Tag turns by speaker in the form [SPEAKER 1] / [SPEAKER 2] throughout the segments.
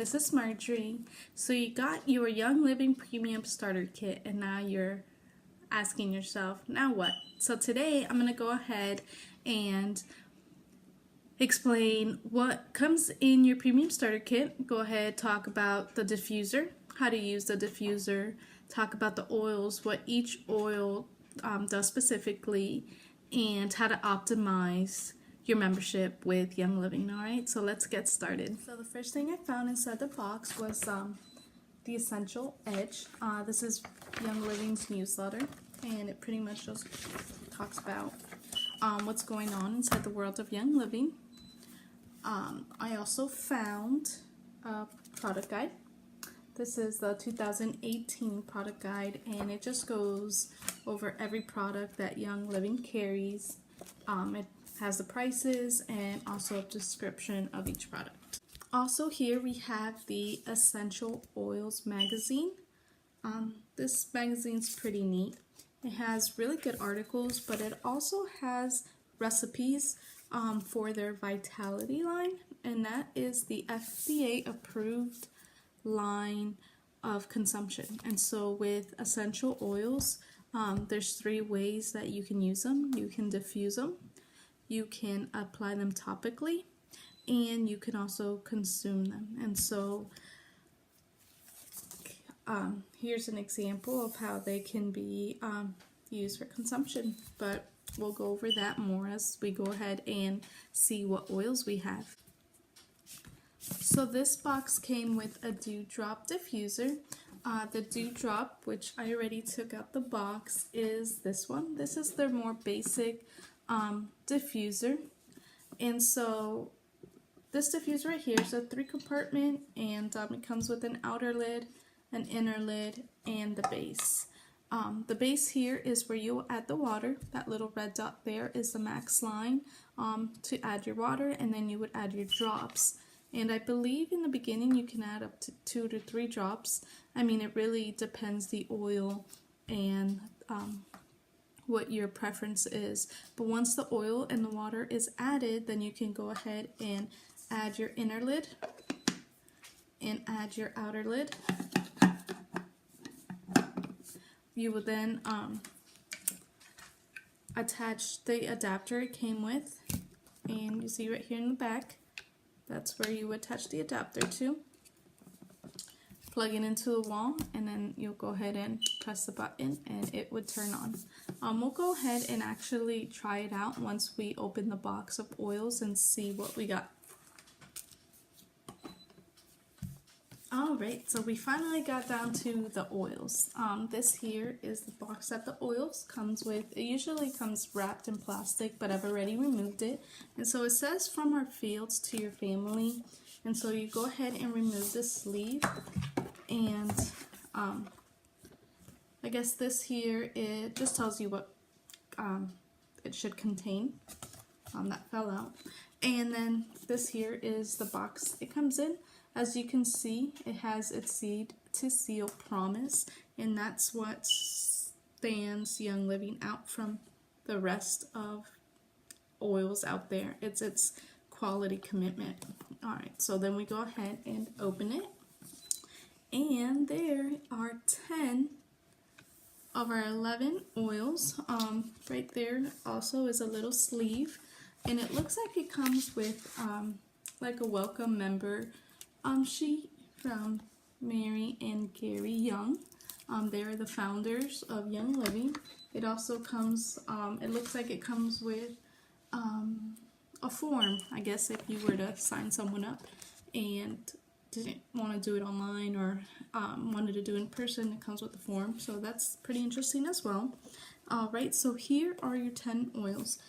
[SPEAKER 1] this is Marjorie. So you got your Young Living Premium Starter Kit and now you're asking yourself, now what? So today I'm going to go ahead and explain what comes in your Premium Starter Kit. Go ahead, talk about the diffuser, how to use the diffuser, talk about the oils, what each oil does specifically, and how to optimize your membership with Young Living. Alright, so let's get started. So the first thing I found inside the box was the Essential Edge. This is Young Living's newsletter, and it pretty much just talks about what's going on inside the world of Young Living. I also found a product guide. This is the 2018 product guide, and it just goes over every product that Young Living carries. It has the prices and also a description of each product. Also here we have the Essential Oils magazine. This magazine's pretty neat. It has really good articles, but it also has recipes for their Vitality line, and that is the FDA approved line of consumption. And so with essential oils, there's 3 ways that you can use them. You can diffuse them, you can apply them topically, and you can also consume them. And so here's an example of how they can be used for consumption, but we'll go over that more as we go ahead and see what oils we have. So this box came with a Dew Drop Diffuser. The Dew Drop, which I already took out the box, is this one. This is their more basic diffuser. And so this diffuser right here is a 3-compartment, and it comes with an outer lid, an inner lid, and the base. The base here is where you will add the water. That little red dot there is the max line to add your water, and then you would add your drops. And I believe in the beginning you can add up to 2 to 3 drops. I mean, it really depends the oil and what your preference is. But once the oil and the water is added, then you can go ahead and add your inner lid and add your outer lid. You will then attach the adapter it came with, and you see right here in the back, that's where you attach the adapter to. Plug it into the wall, and then you'll go ahead and press the button and it would turn on. We'll go ahead and actually try it out once we open the box of oils and see what we got. Alright, so we finally got down to the oils. This here is the box that the oils comes with. It usually comes wrapped in plastic, but I've already removed it. And so it says from our fields to your family. And so you go ahead and remove the sleeve. And I guess this here, it just tells you what it should contain. That fell out. And then this here is the box it comes in. As you can see, it has its seed to seal promise, and that's what stands Young Living out from the rest of oils out there. It's its quality commitment. Alright, so then we go ahead and open it, and there are 10 of our 11 oils. Right there also is a little sleeve, and it looks like it comes with like a welcome member sheet from Mary and Gary Young. They're the founders of Young Living. It also comes, it looks like it comes with a form, I guess, if you were to sign someone up and didn't want to do it online or wanted to do it in person, it comes with the form. So that's pretty interesting as well. Alright, so here are your 10 oils.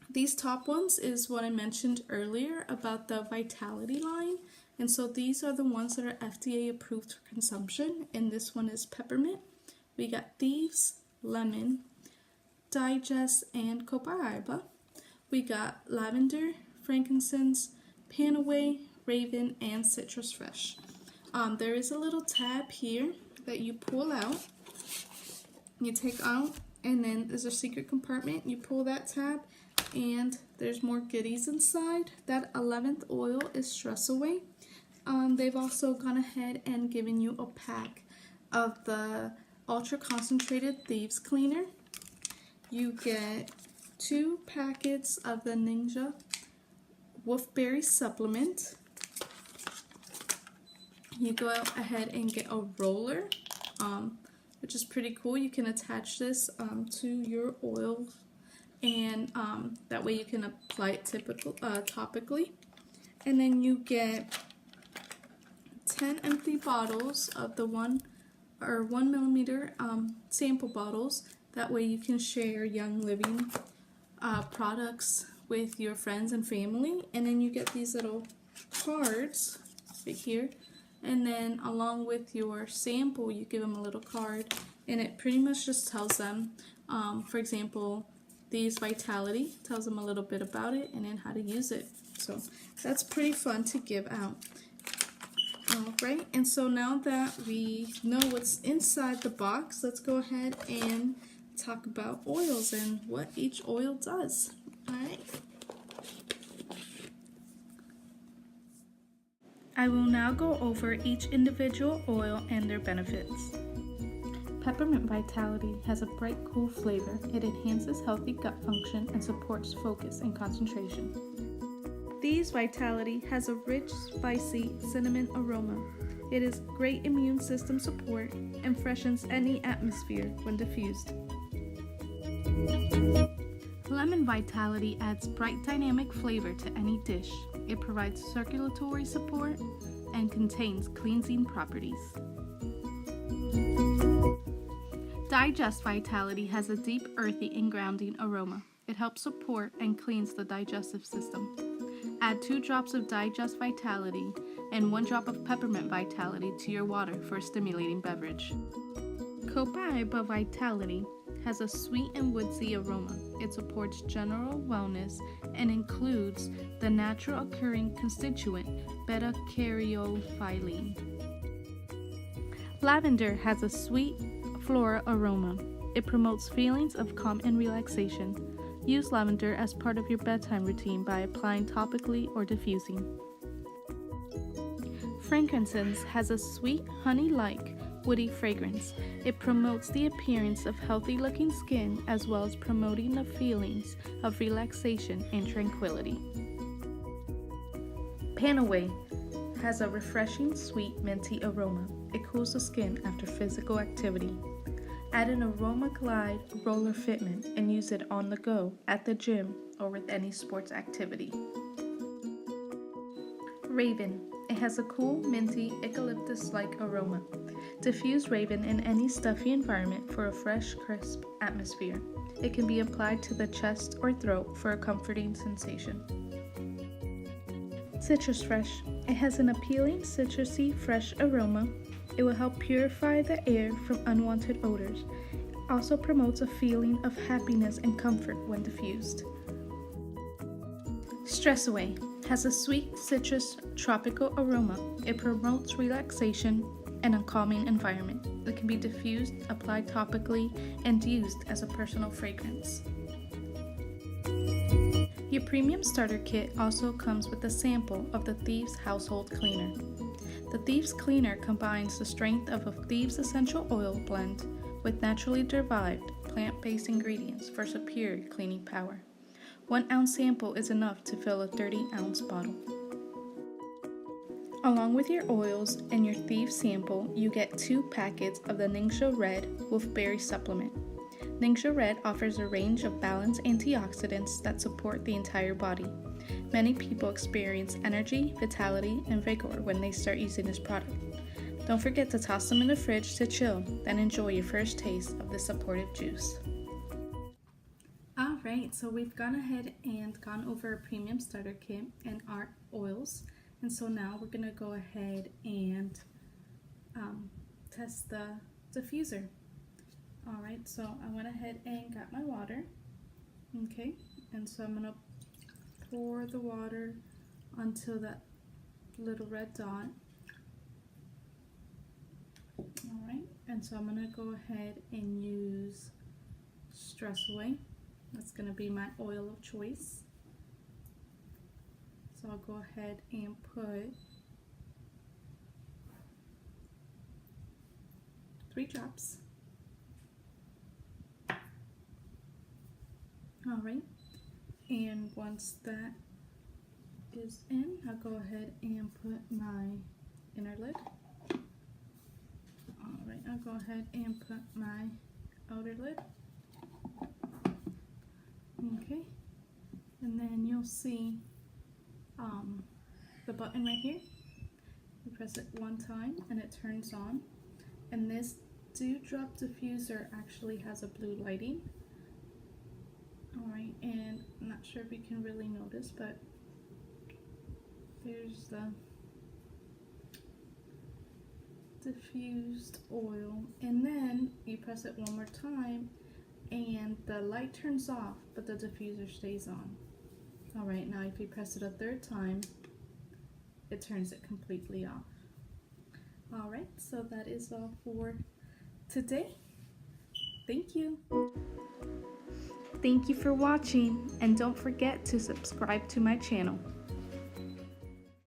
[SPEAKER 1] These top ones is what I mentioned earlier about the Vitality line, and so these are the ones that are FDA approved for consumption, and this one is peppermint. We got thieves, lemon, digest, and copaiba. We got lavender, frankincense, panaway, raven, and citrus fresh. There is a little tab here that you pull out, you take out, and then there's a secret compartment. You pull that tab, and there's more goodies inside. That 11th oil is Stress Away. they've also gone ahead and given you a pack of the ultra concentrated thieves cleaner. You get 2 packets of the Ninja Wolfberry supplement. You go ahead and get a roller, which is pretty cool. You can attach this to your oil, and that way you can apply it topically. And then you get 10 empty bottles of the 1 millimeter sample bottles. That way you can share Young Living products with your friends and family. And then you get these little cards right here. And then along with your sample, you give them a little card, and it pretty much just tells them, for example, Thieves Vitality, tells them a little bit about it and then how to use it. So that's pretty fun to give out. Alright, and so now that we know what's inside the box, let's go ahead and talk about oils and what each oil does. Alright. I will now go over each individual oil and their benefits. Peppermint Vitality has a bright, cool flavor. It enhances healthy gut function and supports focus and concentration. Thieves Vitality has a rich, spicy cinnamon aroma. It is great immune system support and freshens any atmosphere when diffused. Lemon Vitality adds bright, dynamic flavor to any dish. It provides circulatory support and contains cleansing properties. Digest Vitality has a deep, earthy, and grounding aroma. It helps support and cleans the digestive system. Add 2 drops of Digest Vitality and 1 drop of Peppermint Vitality to your water for a stimulating beverage. Copaiba Vitality has a sweet and woodsy aroma. It supports general wellness and includes the natural occurring constituent beta-caryophyllene. Lavender has a sweet floral aroma. It promotes feelings of calm and relaxation. Use lavender as part of your bedtime routine by applying topically or diffusing. Frankincense has a sweet, honey-like, woody fragrance. It promotes the appearance of healthy-looking skin as well as promoting the feelings of relaxation and tranquility. Panaway has a refreshing, sweet, minty aroma. It cools the skin after physical activity. Add an Aroma Glide roller fitment and use it on the go, at the gym, or with any sports activity. Raven. It has a cool, minty, eucalyptus-like aroma. Diffuse Raven in any stuffy environment for a fresh, crisp atmosphere. It can be applied to the chest or throat for a comforting sensation. Citrus Fresh. It has an appealing, citrusy, fresh aroma. It will help purify the air from unwanted odors. It also promotes a feeling of happiness and comfort when diffused. Stress Away has a sweet citrus tropical aroma. It promotes relaxation and a calming environment. It can be diffused, applied topically, and used as a personal fragrance. Your premium starter kit also comes with a sample of the Thieves Household Cleaner. The Thieves Cleaner combines the strength of a Thieves essential oil blend with naturally derived plant-based ingredients for superior cleaning power. 1 ounce sample is enough to fill a 30-ounce bottle. Along with your oils and your Thieves sample, you get 2 packets of the Ningxia Red Wolfberry Supplement. Ningxia Red offers a range of balanced antioxidants that support the entire body. Many people experience energy, vitality, and vigor when they start using this product. Don't forget to toss them in the fridge to chill, then enjoy your first taste of this supportive juice. Alright, so we've gone ahead and gone over a premium starter kit and our oils. And so now we're going to go ahead and test the diffuser. Alright, so I went ahead and got my water. Okay, and so I'm going to pour the water onto that little red dot. Alright, and so I'm going to go ahead and use Stress Away. That's going to be my oil of choice. So I'll go ahead and put 3 drops. Alright, and once that is in, I'll go ahead and put my inner lid. Alright, I'll go ahead and put my outer lid. Okay, and then you'll see the button right here. You press it one time and it turns on. And this Dew Drop Diffuser actually has a blue lighting. Alright, and I'm not sure if you can really notice, but there's the diffused oil. And then you press it one more time and the light turns off, but the diffuser stays on. Alright, now if you press it a 3rd time, it turns it completely off. Alright, so that is all for today. Thank you. Thank you for watching, and don't forget to subscribe to my channel.